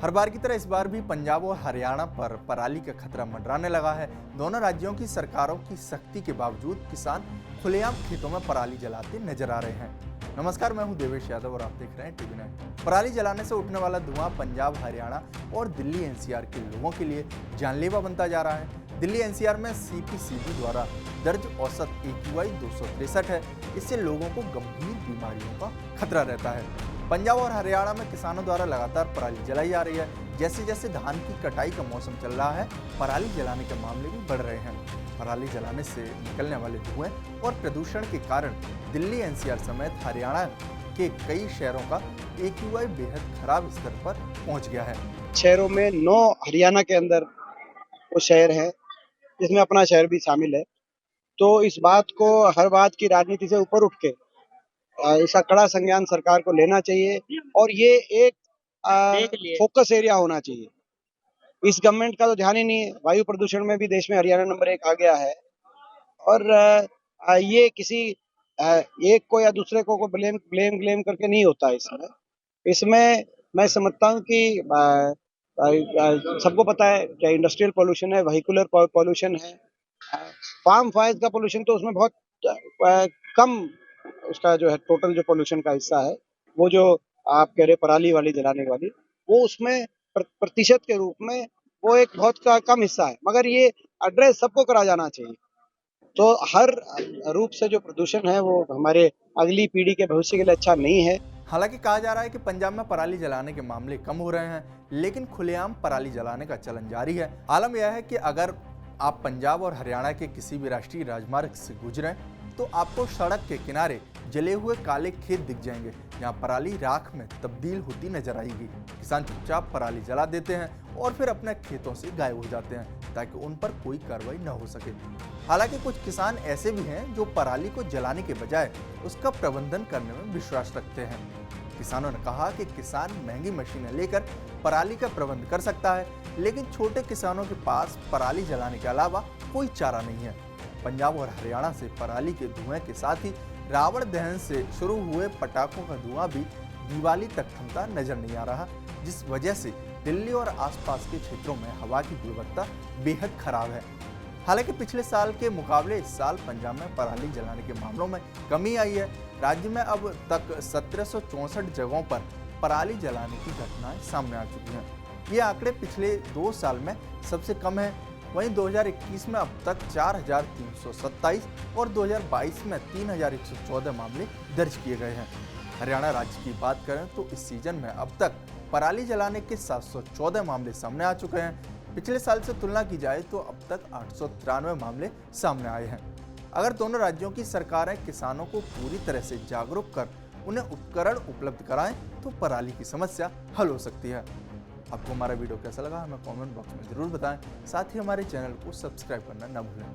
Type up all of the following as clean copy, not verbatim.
हर बार की तरह इस बार भी पंजाब और हरियाणा पर पराली का खतरा मंडराने लगा है। दोनों राज्यों की सरकारों की सख्ती के बावजूद किसान खुलेआम खेतों में पराली जलाते नजर आ रहे हैं। नमस्कार, मैं हूं देवेश यादव और आप देख रहे हैं टीवी 9। पराली जलाने से उठने वाला धुआं पंजाब, हरियाणा और दिल्ली एनसीआर के लोगों के लिए जानलेवा बनता जा रहा है। दिल्ली एनसीआर में सीपीसीबी द्वारा दर्ज औसत AQI 263 है। इससे लोगों को गंभीर बीमारियों का खतरा रहता है। पंजाब और हरियाणा में किसानों द्वारा लगातार पराली जलाई जा रही है। जैसे जैसे धान की कटाई का मौसम चल रहा है, पराली जलाने के मामले भी बढ़ रहे हैं। पराली जलाने से निकलने वाले धुएं और प्रदूषण के कारण दिल्ली एनसीआर समेत हरियाणा के कई शहरों का AQI बेहद खराब स्तर पर पहुंच गया है। शहरों में 9 हरियाणा के अंदर वो शहर है, जिसमें अपना शहर भी शामिल है। तो इस बात को, हर बात की राजनीति से ऊपर उठ के इसका कड़ा संज्ञान सरकार को लेना चाहिए और ये एक फोकस एरिया होना चाहिए। इस गवर्नमेंट का तो ध्यान ही नहीं है। वायु प्रदूषण में भी देश में हरियाणा नंबर 1 आ गया है और ये किसी एक को या दूसरे को ब्लेम करके नहीं होता। इसमें मैं समझता हूँ कि सबको पता है क्या इंडस्ट्रियल पोल्यूशन है, व्हीकुलर पोल्यूशन है, फार्म फायर का पोल्यूशन तो उसमें बहुत कम, उसका जो है टोटल जो पोल्यूशन का हिस्सा है, वो जो आप कह रहे पराली वाली जलाने वाली, वो उसमें प्रतिशत के रूप में वो एक बहुत कम हिस्सा है। मगर ये एड्रेस सबको करा जाना चाहिए। तो हर रूप से जो प्रदूषण है वो हमारे अगली पीढ़ी के भविष्य के लिए अच्छा नहीं है। हालांकि कहा जा रहा है कि पंजाब में पराली जलाने के मामले कम हो रहे हैं, लेकिन खुलेआम पराली जलाने का चलन जारी है। आलम यह है कि अगर आप पंजाब और हरियाणा के किसी भी राष्ट्रीय राजमार्ग से गुजरें तो आपको सड़क के किनारे जले हुए काले खेत दिख जाएंगे, जहां पराली राख में तब्दील होती नजर आएगी। किसान चुपचाप पराली जला देते हैं और फिर अपने खेतों से गायब हो जाते हैं ताकि उन पर कोई कार्रवाई न हो सके। हालांकि कुछ किसान ऐसे भी हैं जो पराली को जलाने के बजाय उसका प्रबंधन करने में विश्वास रखते हैं। किसानों ने कहा कि किसान महंगी मशीनें लेकर पराली का प्रबंध कर सकता है, लेकिन छोटे किसानों के पास पराली जलाने के अलावा कोई चारा नहीं है। पंजाब और हरियाणा से पराली के धुएं के साथ ही रावण दहन से शुरू हुए पटाखों का धुआं भी दिवाली तक थमता नजर नहीं आ रहा, जिस वजह से दिल्ली और आसपास के क्षेत्रों में हवा की गुणवत्ता बेहद खराब है। हालांकि पिछले साल के मुकाबले इस साल पंजाब में पराली जलाने के मामलों में कमी आई है। राज्य में अब तक 1764 जगहों पर पराली जलाने की घटनाएं सामने आ चुकी हैं। ये आंकड़े पिछले 2 साल में सबसे कम है। वहीं 2021 में अब तक 4327 और 2022 में 3114 मामले दर्ज किए गए हैं। हरियाणा राज्य की बात करें तो इस सीजन में अब तक पराली जलाने के 714 मामले सामने आ चुके हैं। पिछले साल से तुलना की जाए तो अब तक 893 मामले सामने आए हैं। अगर दोनों राज्यों की सरकारें किसानों को पूरी तरह से जागरूक कर उन्हें उपकरण उपलब्ध कराएं तो पराली की समस्या हल हो सकती है। आपको हमारा वीडियो कैसा लगा हमें कमेंट बॉक्स में जरूर बताएं। साथ ही हमारे चैनल को सब्सक्राइब करना न भूलें।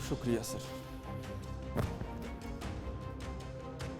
शुक्रिया सर।